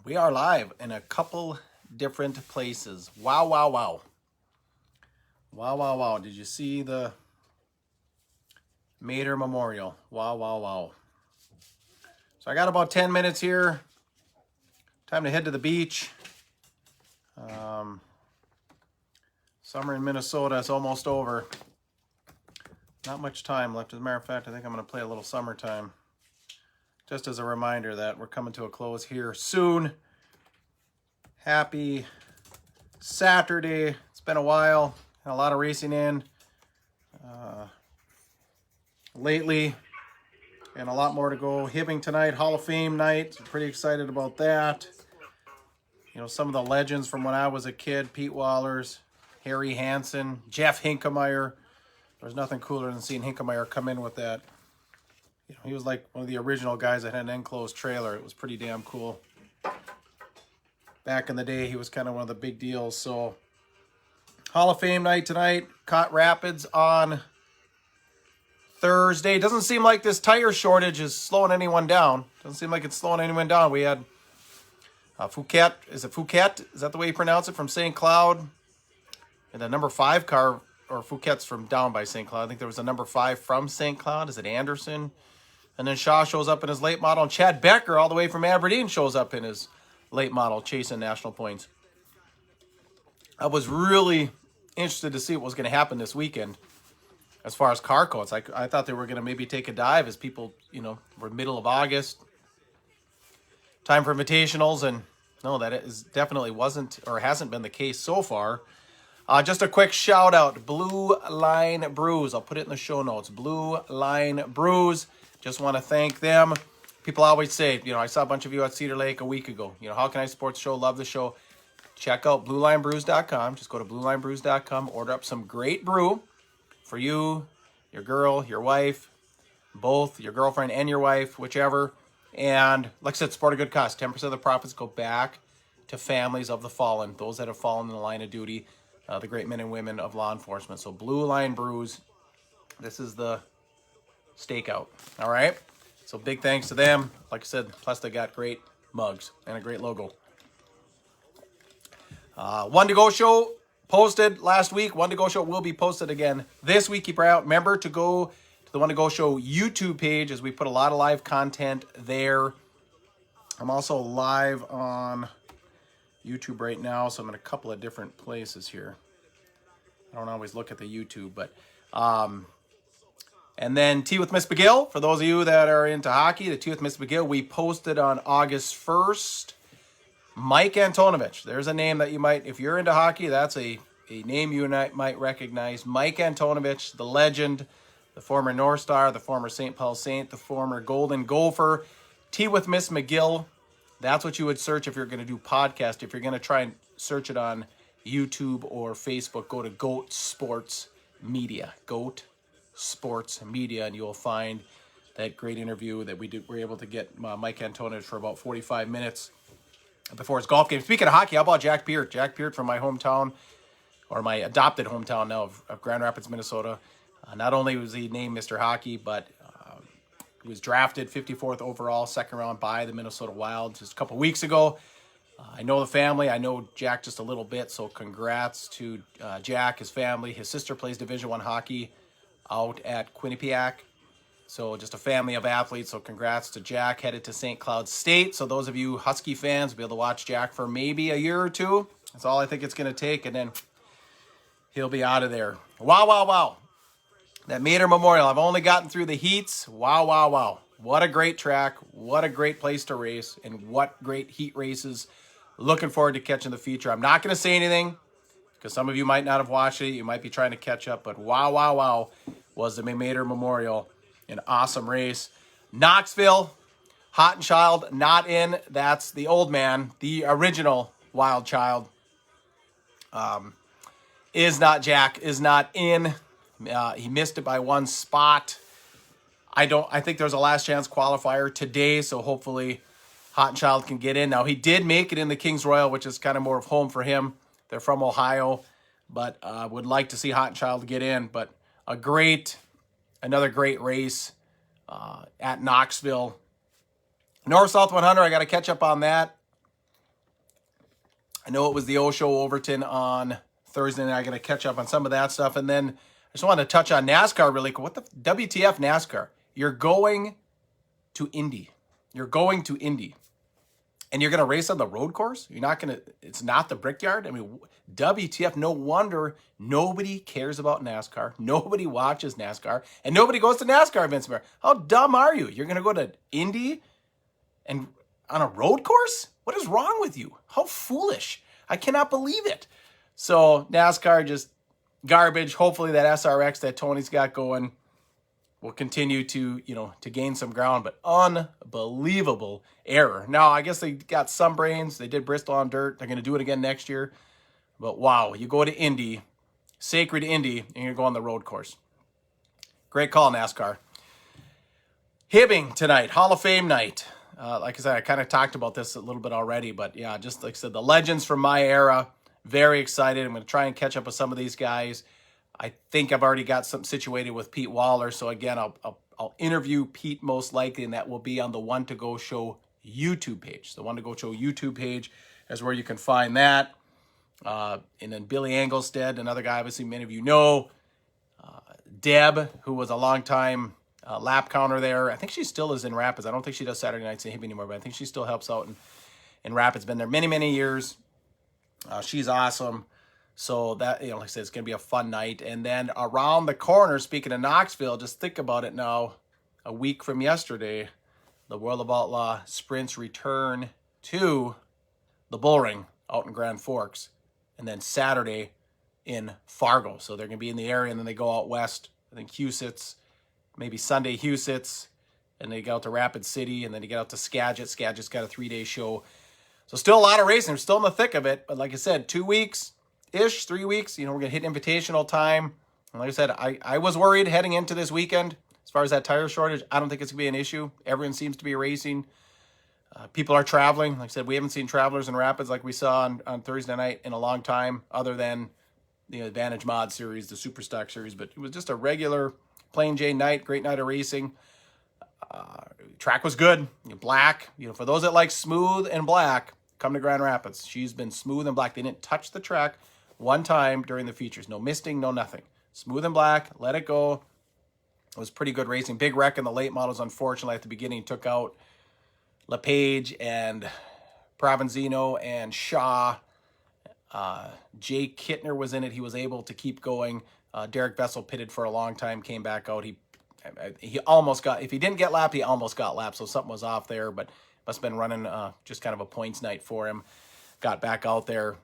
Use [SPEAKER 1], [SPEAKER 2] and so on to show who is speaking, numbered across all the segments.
[SPEAKER 1] We are live in a couple different places. Wow, wow, wow. Wow, wow, wow. Did you see the Mahder Memorial? Wow, wow, wow. So I got about 10 minutes here. Time to head to the beach. Summer in Minnesota is almost over. Not much time left. As a matter of fact, I think I'm going to play a little summertime. Just as a reminder that we're coming to a close here soon. Happy Saturday. It's been a while. Had a lot of racing in lately. And a lot more to go. Hibbing tonight, Hall of Fame night. So pretty excited about that. You know, some of the legends from when I was a kid. Pete Wallers, Harry Hansen, Jeff Hinkemeyer. There's nothing cooler than seeing Hinkemeyer come in with that. You know, he was like one of the original guys that had an enclosed trailer. It was pretty damn cool. Back in the day, he was kind of one of the big deals. So, Hall of Fame night tonight. Caught Rapids on Thursday. Doesn't seem like this tire shortage is slowing anyone down. Doesn't seem like it's slowing anyone down. We had Fouquet. Is it Fouquet? Is that the way you pronounce it? From St. Cloud. And the number 5 car, or Fouquet's from down by St. Cloud. I think there was a number 5 from St. Cloud. Is it Anderson? And then Shaw shows up in his late model. And Chad Becker, all the way from Aberdeen, shows up in his late model, chasing national points. I was really interested to see what was going to happen this weekend as far as car coats. I thought they were going to maybe take a dive as people, you know, were middle of August. Time for invitationals, and no, that is definitely wasn't or hasn't been the case so far. Just a quick shout out, Blue Line Brews. I'll put it in the show notes. Blue Line Brews. Just want to thank them. People always say, you know, I saw a bunch of you at Cedar Lake a week ago. You know, how can I support the show? Love the show. Check out bluelinebrews.com. Just go to bluelinebrews.com. Order up some great brew for you, your girl, your wife, both, your girlfriend and your wife, whichever. And like I said, support a good cause. 10% of the profits go back to families of the fallen, those that have fallen in the line of duty, the great men and women of law enforcement. So Blue Line Brews, this is the stakeout. All right? So big thanks to them. Like I said, plus they got great mugs and a great logo. One to Go show posted last week. One to Go show will be posted again this week. Keep out. Remember to go to the One to Go show YouTube page as we put a lot of live content there. I'm also live on YouTube right now, so I'm in a couple of different places here. I don't always look at the YouTube, but and then Tea with Miss McGill, for those of you that are into hockey, the Tea with Miss McGill, we posted on August 1st. Mike Antonovich, there's a name that you might, if you're into hockey, that's a name you might recognize. Mike Antonovich, the legend, the former North Star, the former St. Paul Saint, the former Golden Gopher. Tea with Miss McGill, that's what you would search if you're going to do podcast. If you're going to try and search it on YouTube or Facebook, go to G.O.A.T Sports Media. G.O.A.T Sports Media, and you'll find that great interview that we were able to get Mike Antonovich for about 45 minutes before his golf game. Speaking of hockey, how about Jack Peart? Jack Peart from my hometown, or my adopted hometown now of Grand Rapids, Minnesota. Not only was he named Mr. Hockey, but he was drafted 54th overall, second round by the Minnesota Wild just a couple weeks ago. I know the family. I know Jack just a little bit, so congrats to Jack, his family. His sister plays Division I hockey out at Quinnipiac. So just a family of athletes. So congrats to Jack, headed to St. Cloud State. So those of you Husky fans will be able to watch Jack for maybe a year or two. That's all I think it's going to take. And then he'll be out of there. Wow, wow, wow. That Mahder Memorial. I've only gotten through the heats. Wow, wow, wow. What a great track. What a great place to race. And what great heat races. Looking forward to catching the future. I'm not going to say anything because some of you might not have watched it. You might be trying to catch up. But wow, wow, wow was the Mahder Memorial. An awesome race. Knoxville, Hot and Child, not in. That's the old man, the original Wild Child. Is not Jack, is not in. He missed it by one spot. I think there's a last chance qualifier today, so hopefully Hot and Child can get in. Now, he did make it in the Kings Royal, which is kind of more of home for him. They're from Ohio, but would like to see Hot and Child get in. But another great race at Knoxville. North-South 100, I got to catch up on that. I know it was the O Show Overton on Thursday, and I'm going to catch up on some of that stuff. And then I just want to touch on NASCAR really quick. What the WTF NASCAR? You're going to Indy. You're going to Indy. And you're going to race on the road course? You're not going to, it's not the Brickyard? I mean, WTF, no wonder nobody cares about NASCAR. Nobody watches NASCAR. And nobody goes to NASCAR events. How dumb are you? You're going to go to Indy and on a road course? What is wrong with you? How foolish. I cannot believe it. So NASCAR just garbage. Hopefully that SRX that Tony's got going will continue to, to gain some ground, but unbelievable error. Now, I guess they got some brains. They did Bristol on dirt. They're going to do it again next year. But wow, you go to Indy, sacred Indy, and you're going on the road course. Great call, NASCAR. Hibbing tonight, Hall of Fame night. Like I said, I kind of talked about this a little bit already, but yeah, just like I said, the legends from my era, very excited. I'm going to try and catch up with some of these guys. I think I've already got something situated with Pete Waller. So again, I'll interview Pete most likely, and that will be on the One to Go Show YouTube page. The One to Go Show YouTube page is where you can find that. And then Billy Engelstead, another guy obviously many of you know. Deb, who was a longtime lap counter there. I think she still is in Rapids. I don't think she does Saturday nights in Hibbing anymore, but I think she still helps out in Rapids. Been there many, many years. She's awesome. So that, like I said, it's going to be a fun night. And then around the corner, speaking of Knoxville, just think about it now, a week from yesterday, the World of Outlaw Sprints return to the Bull Ring out in Grand Forks. And then Saturday in Fargo. So they're going to be in the area, and then they go out west. I think Huset's, maybe Sunday Huset's, and they go out to Rapid City, and then you get out to Skagit. Skagit's got a 3-day show. So still a lot of racing. We're still in the thick of it. But like I said, 2 weeks. 3 weeks, we're going to hit invitational time. And like I said, I was worried heading into this weekend as far as that tire shortage. I don't think it's going to be an issue. Everyone seems to be racing. People are traveling. Like I said, we haven't seen travelers in Rapids like we saw on Thursday night in a long time, other than the Advantage Mod Series, the Superstock Series. But it was just a regular plain Jane night, great night of racing. Track was good. Black, for those that like smooth and black, come to Grand Rapids. She's been smooth and black. They didn't touch the track one time during the features. No misting, no nothing. Smooth and black, let it go. It was pretty good racing. Big wreck in the late models, unfortunately, at the beginning. Took out LePage and Provenzino and Shaw. Jay Kittner was in it. He was able to keep going. Derek Vessel pitted for a long time, came back out. He almost got, if he didn't get lapped, he almost got lapped. So something was off there, but must have been running just kind of a points night for him. Got back out there.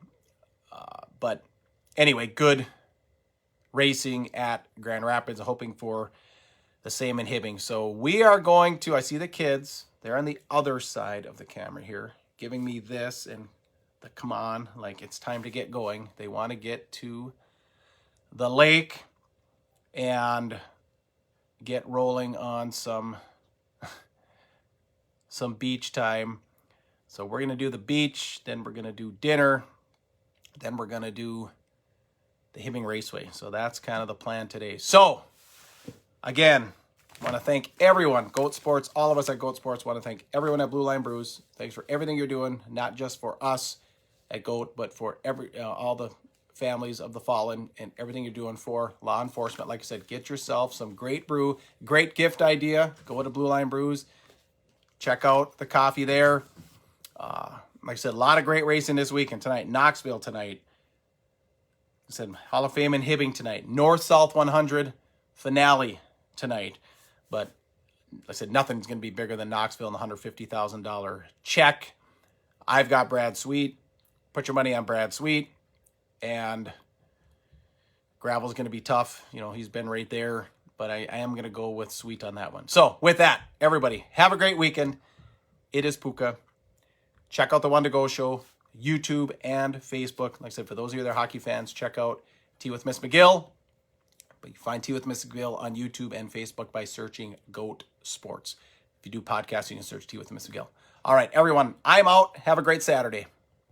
[SPEAKER 1] But anyway, good racing at Grand Rapids, hoping for the same in Hibbing. So we are going to, I see the kids, they're on the other side of the camera here, giving me this and the come on, like it's time to get going. They want to get to the lake and get rolling on some beach time. So we're going to do the beach, then we're going to do dinner, then we're going to do the Hibbing Raceway. So that's kind of the plan today. So again, I want to thank everyone, GOAT Sports, all of us at GOAT Sports. Want to thank everyone at Blue Line Brews. Thanks for everything you're doing, not just for us at GOAT, but for all the families of the fallen and everything you're doing for law enforcement. Like I said, get yourself some great brew, great gift idea. Go to Blue Line Brews. Check out the coffee there. Like I said, a lot of great racing this weekend tonight. Knoxville tonight. I said Hall of Fame in Hibbing tonight. North-South 100 finale tonight. But like I said, nothing's going to be bigger than Knoxville and the $150,000 check. I've got Brad Sweet. Put your money on Brad Sweet. And gravel's going to be tough. He's been right there. But I am going to go with Sweet on that one. So with that, everybody, have a great weekend. It is Puka. Check out the One to Go Show, YouTube and Facebook. Like I said, for those of you that are hockey fans, check out Tea with Miss McGill. But you find Tea with Miss McGill on YouTube and Facebook by searching GOAT Sports. If you do podcasts, you can search Tea with Miss McGill. All right, everyone, I'm out. Have a great Saturday.